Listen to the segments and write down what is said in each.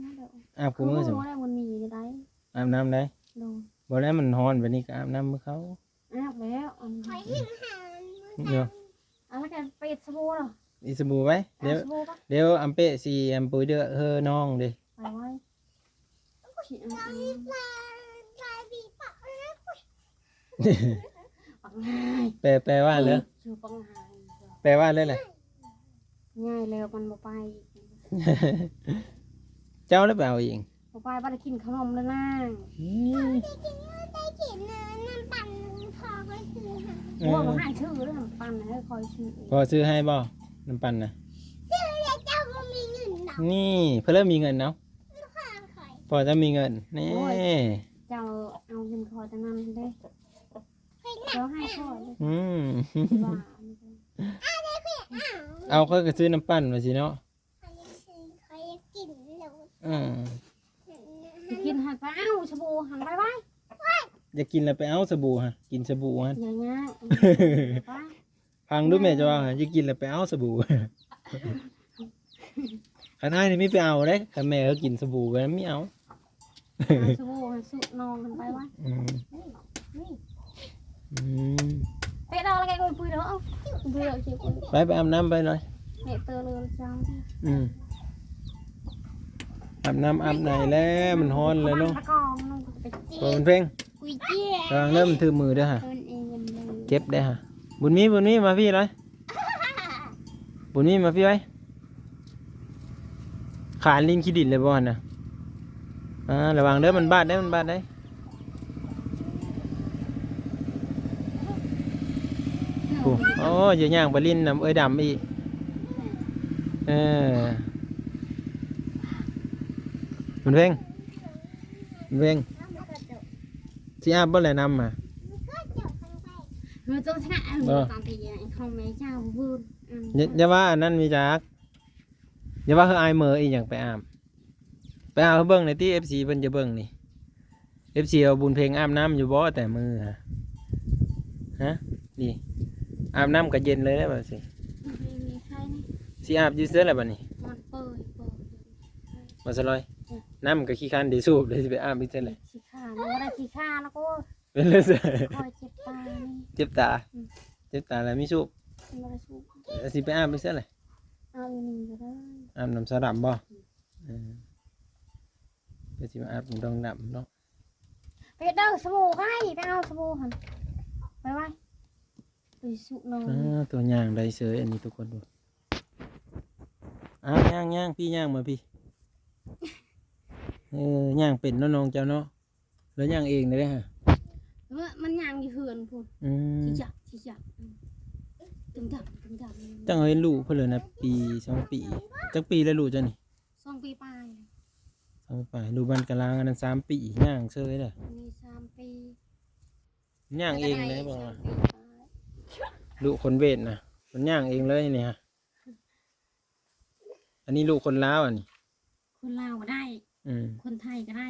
นะเดี๋ยวอาบกูมือสิ ได้มันมีได้ อาบน้ำได้ โดน บ่ได้มันฮ้อนแบบนี้ก็อาบน้ำมือเขา อาบแล้วเดี๋ยว แล้วแกไปสบู่เหรอ อีสบู่ไว้เดี๋ยว สบู่ปะ เดี๋ยวอัมเป้สิอัมปุยเด้อน้องดิ ไปไว้ปังง่าย แปลว่าเลย ชื่อปังง่าย แปลว่าเลยแหละ ง่ายแล้วมันบ่ไป เจ้าแล้วไปเอาเอง บ่ไปบ่ได้กินขนมแล้วนะ อืม โอ้บ่ให้ชื่อเรื่องปันให้คอยชื่อ พอซื้อให้บ่น้ำปั่นนะนี่เพื่อเริ่มมีเงินเนาะพอจะมีเงินนี่ เจ้าเอาเงินคอยจังนั้นเด้เดี๋ยวให้คอย อืม ว่า เอาเขาก็ซื้อน้ำปั่นมาสิเนาะอืม กินหันไปเอ้าชบูหันไปไว้ อยากกินแล้วไปเอาสบู่ฮะกินสบู่ฮะ อย่างเงี้ยไป พังดูแม่จะว่าอยากกินแล้วไปเอาสบู่ขันให้นี่ไม่ไปเอาเลยขันแม่เขากินสบู่กันไม่เอา ชบูหันสุนองหันไปไว้ อืม นี่ อืม เตะดาวแล้วแกก็ปุยเด้อเอาปุยเด้อเชียวปุย ไปอาบน้ำไปหน่อย เนี่ยเตอเลยจัง อืมอาบน้ำอาบไหนแล้วมันฮ้อนเลยเนาะ ตะกองน้องไปเจี๊ เปิ ย ดเพลง ปุยเจี๊ย กำลังเริ่มถือมือเด้อฮะ เพิ่นเองกันเลย เก็บได้ฮะบุญมีมาพี่เลยบุญมีมาพี่ไว้ขาลิงขี้ดินเลยบ่ฮะนะระวังเด้อมันบาดได้โอ้โอ้ยอย่าย่างไปลิ้นน้ำดำอีกบุญเพลงที่อาบบ่แลน้ำมา เฮ้ยต้องชนะตอนตีของแม่เจ้าบูน อย่าว่าอันนั้นมีจักอย่าว่าคืออายเหมออีกอย่างไปอาบเขาเบิ่งในที่ FC เพิ่นจะเบิ่งนี่ FC เอาบุญเพลงอาบน้ำอยู่บ่แต่มือฮะนี่อาบน้ำก็เย็นเลยได้บ่สิ มีใครนี่ สิอาบอยู่เสื้อแล้วบัดนี้ มันเปิด บ่สลอยน้ำก็ขี้คันได้สูบเลยสิไปอาบอีกเท่าไหร่ ขี้ข้ามันก็ได้ขี้ข้าแล้วก็ เป็นเลยสิ คอยเจ็บตานี่ เจ็บตาแล้วมีสูบ มันก็ได้สู้ แล้วสิไปอาบอีกเท่าไหร่ เอาอยู่นี่ก็ได้ อาบน้ำสลับบ่เดี๋ยวสิมาอาบน้ำดองดำเนาะ ไปเด้อสบู่ไว้ไปเอาสบู่หันไปไว้ไปสุนอง ตัวย่างได้เสยอันนี้ทุกคนดูย่างพี่ย่างมาพี่ย่างเป็นเนาะน้องเจ้าเนาะแล้วย่างเองเลยฮะ มันยังอยู่เหือนพูดชี้จักตึงจับ จังเห็นลูกเพิ่นเลยนะปี2 ปีจักปีแล้วลูกเจ้านี่ 2 ปีปลาย 2 ปีลูกบ้านกะลางอันนั้น3 ปีย่างเสยเด้อ มี3 ปี ย่างเองเลยบอกว่าลูกคนเวทนะมันย่างเองเลยนี่ฮะอันนี้ลูกคนลาวอันนี้ คนลาวก็ได้คนไทยก็ได้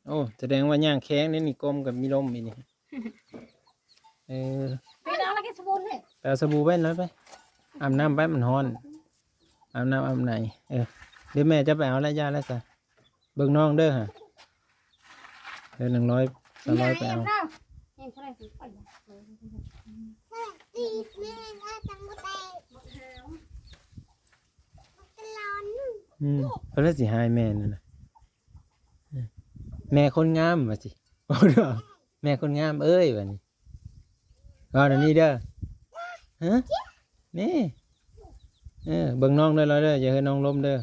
โอ้แสดงว่าย่างแข้งนี่กลมกับมีลมอีนี่ไปเอาแล้วแกสบู่เลย ไปเอาสบู่ไปแล้วไปอาบน้ำไปมันร้อนอาบน้ำอาบไหนเดี๋ยวแม่จะไปเอาแล้วย่าแล้วจ้ะเบิ่งน้องเด้อฮะ100 200ไปเอาเพราะสิหายแม่นั่นนะแม่คนงามว่าสิแม่คนงามเอ้ยว่านี่ก็เดี๋ยวนี้เด้อฮะนี่เบิ่งน้องเด้อเราเด้ออย่าให้น้องล้มเด้อ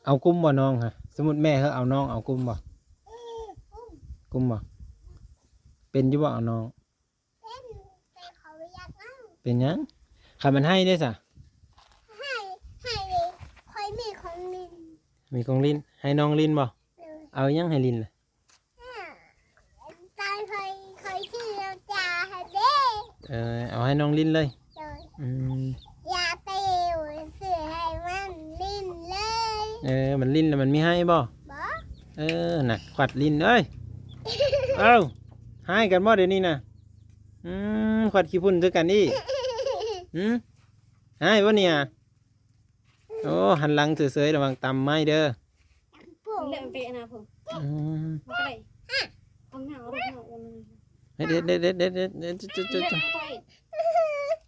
เอากุ้มบ่น้องฮะสมมุติแม่เขาเอาน้องเอากุ้มบ่เป็นอยู่บ่เอาน้องเป็นยังขามันให้ได้สะมีของลิ้นให้น้องลิ้นบ่เอายังให้ลิ้นล่ะเอาให้น้องลิ้นเลยอย่าไปเสือให้มันลิ้นเลย มันลิ้นแล้วมันมีให้บ่ บ่ น่ะขวัดลิ้นเอ้ยเอ้าหายกันบ่เดี๋ยวนี้น่ะขวัดขี้พุ่นด้วยกันอีหายวะเนี่ยโอ้หันหลังเฉยๆระวังตำไม้เด้อ เล่นไปนะผม อืม มันก็ได้เอาหน้าเอาหน้าเอาหน้า เด็ด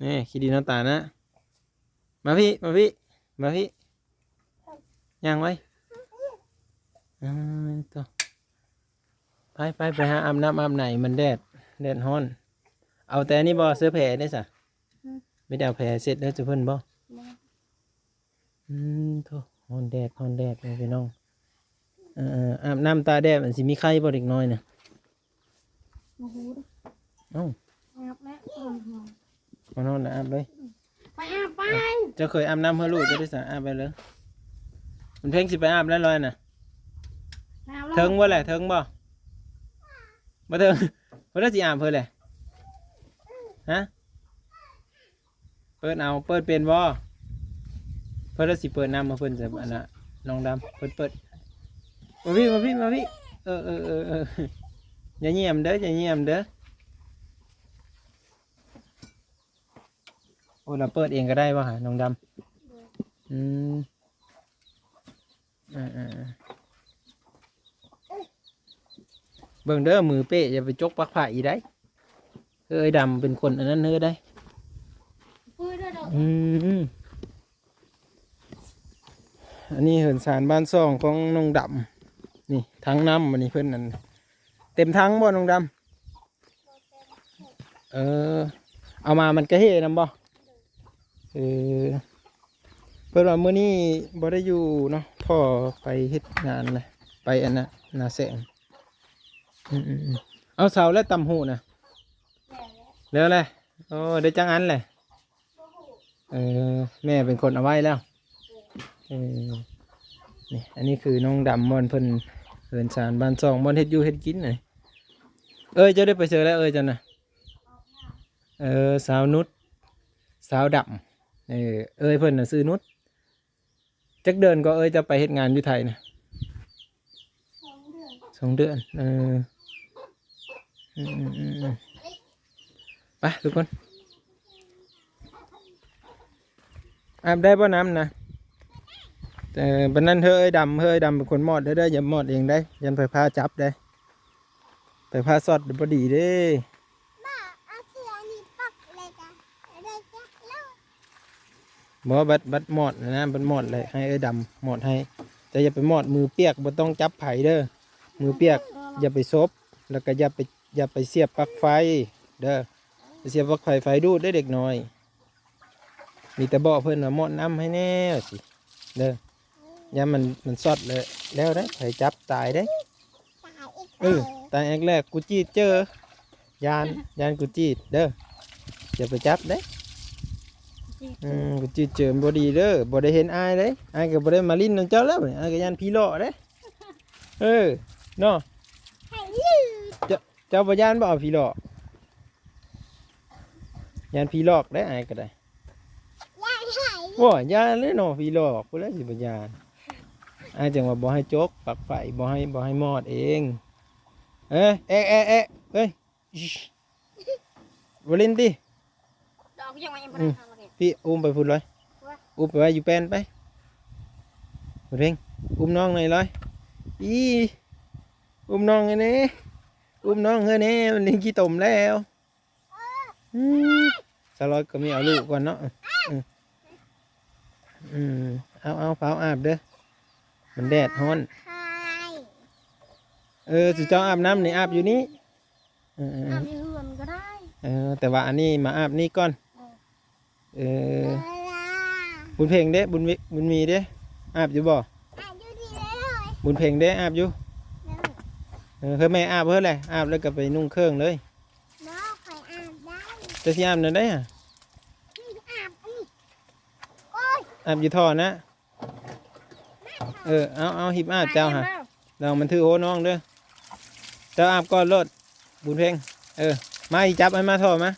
นี่ขี้ดีน้ำตาลนะมาพี่ย่างไว้ตัวไปหาอาบน้ำอาบไหนมันแดดฮ้อน เอาแต่นี่บ่เสื้อแผลได้สะไม่ได้เอาแผลเสร็จแล้วจะเพิ่นบ่โธ่ฮ้อนแดดเลยพี่น้องอาบน้ำตาแดดมันสิมีไข้บ่เด็กน้อยเนี่ย มาหูดิ เอ้า อาบแล้ว มานอนอาบเลย ไปอาบไป เจ้าเคยอาบน้ำเพื่อลูกจะได้สะอาบไปเลยมันเพ่งสิไปอาบแล้วลอยน่ะเทิงบ่แหละเทิงบ่มาเทิงเพื่อสิอาบเพื่อแหละฮะเปิดเป็นบ่เพื่อสิเปิดน้ำมาเพิ่นจะอันน่ะน้องดำเปิดมาพี่อย่าเงียบเด้อโอ้เราเปิดเองก็ได้วะน้องดำเบิ่งเด้อมือเป๊ะอย่าไปจกปักผ้าอีได้เอ้ยดำเป็นคนอันนั้นเฮ้อได้อันนี้เหินสารบ้านซ่องของน้องดำนี่ทั้งน้ำวันนี้เพื่อนนั่นเต็มทั้งบ่น้องดำเอามามันก็เฮ่นำบ่เพื่อนว่ามื้อนี้บ่ได้อยู่เนาะพ่อไปเฮ็ดงานเลยไปอันน่ะนาแสงเอาเสาและตำหูน่ะแล้วเลยโอ้ได้จังอันเลยแม่เป็นคนเอาไว้แล้วนี่อันนี้คือน้องดำมอนเพิ่นเหินสารบ้านซองมอนเฮ็ดอยู่เฮ็ดกินหน่อยจะได้ไปเจอแล้วจันนะสาวนุชสาวดำเพิ่นน่ะซื้อนุชจักเดินก็จะไปเฮ็ดงานอยู่ไทยนะ2 เดือนไปทุกคนอาบได้ป่ะน้ำนะแต่บันนั้นเฮ้ยดำเป็นคนมอดได้อย่ามอดเองได้ยันไปพาจับได้ไปพาสอดพอดีเด้บ่บัดมอดนะบัดมอดเลยให้ดำมอดให้แต่อย่าไปมอดมือเปียกบ่ต้องจับไผ่เด้อมือเปียกอย่าไปซบแล้วก็อย่าไปเสียบปลั๊กไฟเด้อเสียบปลั๊กไฟดูดได้เด็กน้อยมีแต่บอกเพื่อนว่ามอดน้ำให้แน่สิเด้อย่ามันสอดเลยแล้วได้ไผ่จับตายได้ตายแรกกูจีดเจอยานกูจีดเด้ออย่าไปจับได้กูจีดเจอบอดีเด้อบอได้เห็นอายเลยอายกับบอได้มาลิ้นนั่นเจ้าแล้วอายกับยานพีโลเด้เนาะเจ้าบอยานบ่เอาพีโลยานพีโลได้อายก็ได้ว่ายานเลยเนาะพีโลกูแล้วสิบยานอายจังว่าบ่ให้โจกปักไฟบ่ให้มอดเองเฮ้ยบลินติพี่อุ้มไปพูดเลยอุ้มไปไว้อยู่แป้นไปเร่งอุ้มน้องหน่อยเลยอุ้มน้องไงเนี่ยอุ้มน้องเฮ้ยเนี่ยมันลิงขี้ตมแล้วสลอยก็มีเอาลูกก่อนเนาะเอาเผาอาบเด้อมันแดดฮ้อนสิเจ้าอาบน้ำนี่อาบอยู่นี่อาบอยู่เฮือนก็ได้แต่ว่าอันนี้มาอาบนี่ก่อนบุญเพ่งเด้บุญมีเด้อาบอยู่บ่บุญเพ่งเด้อาบอยู่เฮ้ยแม่อาบเพื่ออะไรอาบแล้วก็ไปนุ่งเครื่องเลยจะสิอาบนั่นได้อะอาบอยู่ท่อนะเอาหิบอาบเจ้าฮะเรามันถือโหน้องเด้อเจ้าอาบก่อนรถบุญเพ่งมาอีจับให้มาท่อมา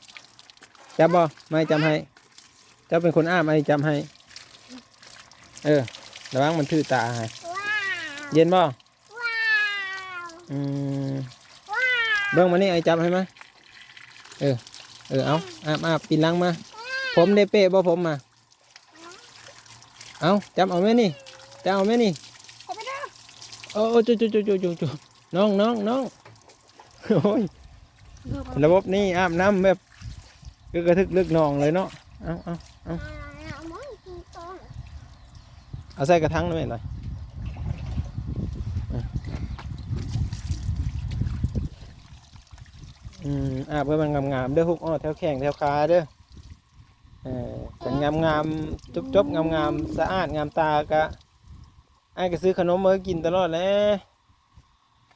จับบ่ไม่จำให้เจ้าเป็นคนอาบไม่จำให้ระวังมันถือตาให้เย็นบ่ อืมเบิ่งมานี่ไอ้จับให้มาเออเอาอาบปีนหลังมาผมได้เป๊ะบ่ผมมาเอาจับเอาไหมนี่จับเอาไหมนี่โอ้จุน้องโอ้ยระบบนี่อาบน้ำแบบกระทึกลึกนองเลยเนาะเอาใส่กระถางได้ไหมล่ะอาบเพื่อมันงามๆเด้อฮุกอ้อแถวแข้งแถวขาเด้อกันงามจบงามสะอาดงามตากะไอ้ก็ซื้อขนมมากินตลอดเลย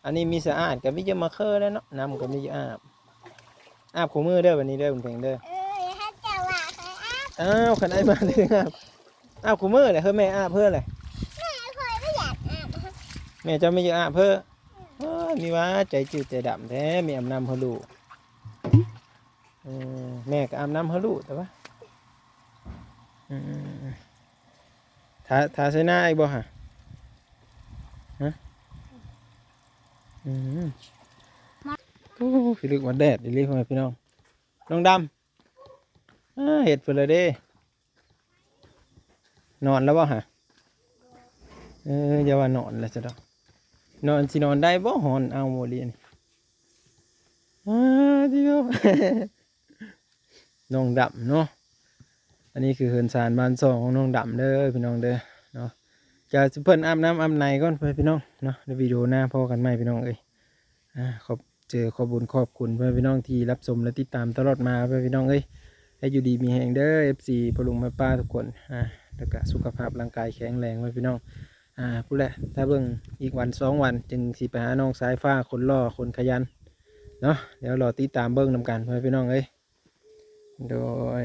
อันนี้มีสะอาดกับมิจะมาเคอแล้วเนาะน้ำก็มีอาบขูมือเด้อวันนี้เด้อคุณเพ่งเด้อให้เจ้าว่าใครอาบอ้าวขันไอ้มาเลยอาบขูมือเลยเฮ้ยแม่อาบเพื่ออะไรแม่เคยไม่อยากอาบ แม่จะไม่อยากอาบเพื่อมีว่าใจจืดใจดำแท้มีอาบน้ำเขาลูกแม่ก็อาบน้ำเขาลูกแต่ว่าทาใส่หน้าไอ้บ่ฮะพี่ลึกวันแดดดิลี่พ่อแม่พี่น้องน้องดำเห็ดเพื่อเลยเด้นอนแล้วบ่ฮะอย่าว่านอนแล้วจะดอกนอนสินอนได้บ่หอนเอาโมเลียนเดียวน้องดำเนาะอันนี้คือเฮือนซานบ้านสองของน้องดำเด้อพี่น้องเด้อเนาะจะเพิ่นอาบน้ำอาบในก่อนเพื่อนพี่น้องเนาะในวิดีโอหน้าพอกันไหมพี่น้องเอ้ยขอบุญขอบคุณเพื่อนพี่น้องที่รับชมและติดตามตลอดมาเพื่อนพี่น้องเอ้ยให้อยู่ดีมีแห่งเด้อ FC พลุงแม่ป้าทุกคนแล้วก็สุขภาพร่างกายแข็งแรงเพื่อนพี่น้องพูดแหละถ้าเบิ่งอีกวัน2 วันจึงสิไปหาน้องสายฟ้าคนล่อคนขยันเนาะเดี๋ยวรอติดตามเบิ่งนำกันเพื่อนพี่น้องเอ้ยโดย